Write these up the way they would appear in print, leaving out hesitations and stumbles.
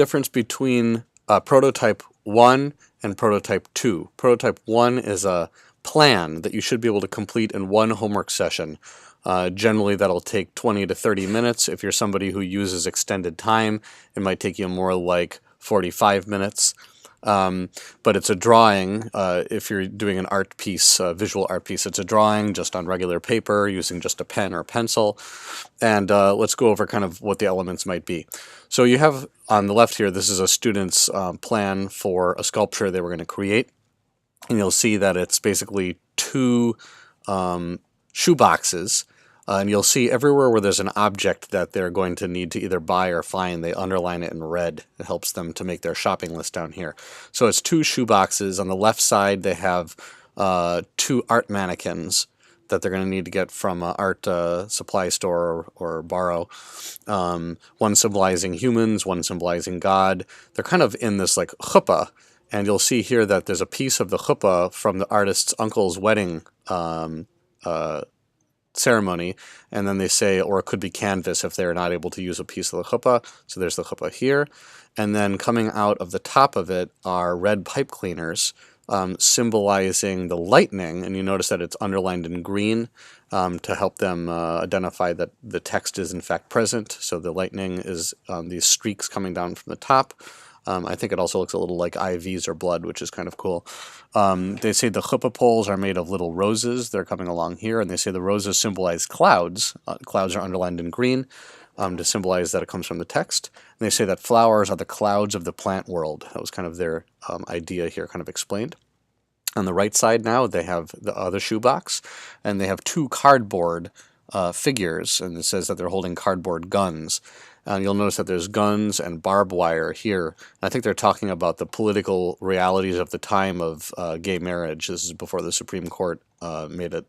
Difference between prototype 1 and prototype 2. Prototype 1 is a plan that you should be able to complete in one homework session. Generally, that'll take 20 to 30 minutes. If you're somebody who uses extended time, it might take you more like 45 minutes. But it's a drawing. If you're doing an art piece, a visual art piece, it's a drawing just on regular paper using just a pen or pencil. And let's go over kind of what the elements might be. So you have on the left here, this is a student's plan for a sculpture they were going to create. And you'll see that it's basically two shoe boxes. And you'll see everywhere where there's an object that they're going to need to either buy or find, they underline it in red. It helps them to make their shopping list down here. So it's two shoe boxes. On the left side, they have two art mannequins that they're going to need to get from an art supply store or borrow. One symbolizing humans, one symbolizing God. They're kind of in this like chuppah. And you'll see here that there's a piece of the chuppah from the artist's uncle's wedding ceremony, and then they say, or it could be canvas if they're not able to use a piece of the chuppah. So there's the chuppah here, and then coming out of the top of it are red pipe cleaners, symbolizing the lightning, and you notice that it's underlined in green to help them identify that the text is in fact present. So the lightning is these streaks coming down from the top. I think it also looks a little like IVs or blood, which is kind of cool. They say the chuppah poles are made of little roses. They're coming along here, and they say the roses symbolize clouds. Clouds are underlined in green to symbolize that it comes from the text. And they say that flowers are the clouds of the plant world. That was kind of their idea here, kind of explained. On the right side now, they have the other shoebox, and they have two cardboard figures, and it says that they're holding cardboard guns. And you'll notice that there's guns and barbed wire here. I think they're talking about the political realities of the time of gay marriage. This is before the Supreme Court made it,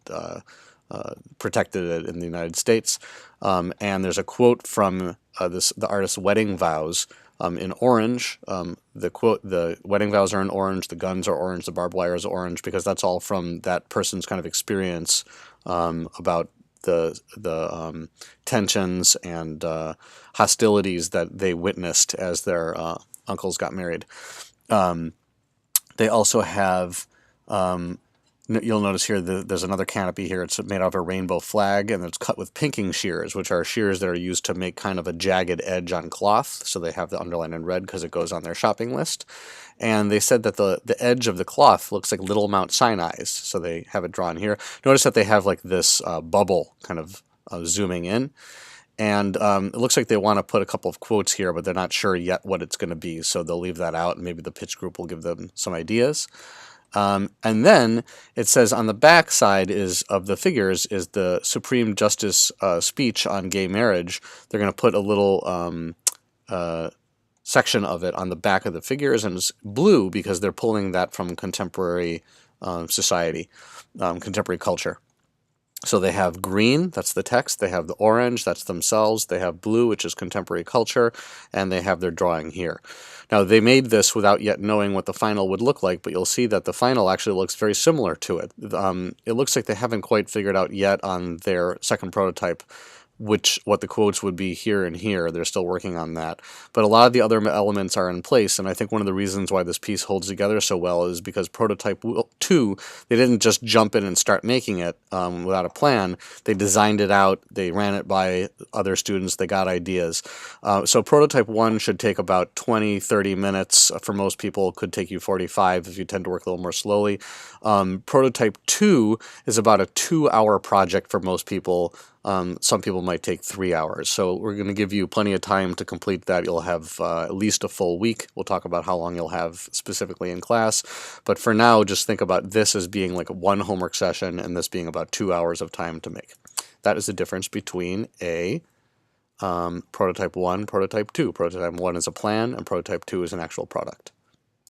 protected it in the United States. And there's a quote from the artist's wedding vows in orange. The quote, the wedding vows are in orange, the guns are orange, the barbed wire is orange, because that's all from that person's kind of experience about the tensions and hostilities that they witnessed as their uncles got married. They also have, you'll notice here, there's another canopy here. It's made out of a rainbow flag, and it's cut with pinking shears, which are shears that are used to make kind of a jagged edge on cloth. So they have the underline in red because it goes on their shopping list. And they said that the edge of the cloth looks like little Mount Sinai's, so they have it drawn here. Notice that they have like this bubble kind of zooming in. And it looks like they want to put a couple of quotes here, but they're not sure yet what it's going to be, so they'll leave that out, and maybe the pitch group will give them some ideas. And then it says on the back side of the figures is the Supreme Justice speech on gay marriage. They're going to put a little section of it on the back of the figures, and it's blue because they're pulling that from contemporary society, contemporary culture. So they have green, that's the text, they have the orange, that's themselves, they have blue, which is contemporary culture, and they have their drawing here. Now, they made this without yet knowing what the final would look like, but you'll see that the final actually looks very similar to it. It looks like they haven't quite figured out yet on their second prototype what the quotes would be here and here. They're still working on that. But a lot of the other elements are in place, and I think one of the reasons why this piece holds together so well is because prototype 2, they didn't just jump in and start making it without a plan. They designed it out, they ran it by other students, they got ideas. So prototype 1 should take about 20, 30 minutes. For most people, could take you 45 if you tend to work a little more slowly. Prototype 2 is about a 2-hour project for most people. Some people might take 3 hours. So we're going to give you plenty of time to complete that. You'll have at least a full week. We'll talk about how long you'll have specifically in class. But for now, just think about this as being like one homework session and this being about 2 hours of time to make. That is the difference between a prototype 1, prototype 2. Prototype 1 is a plan and prototype 2 is an actual product.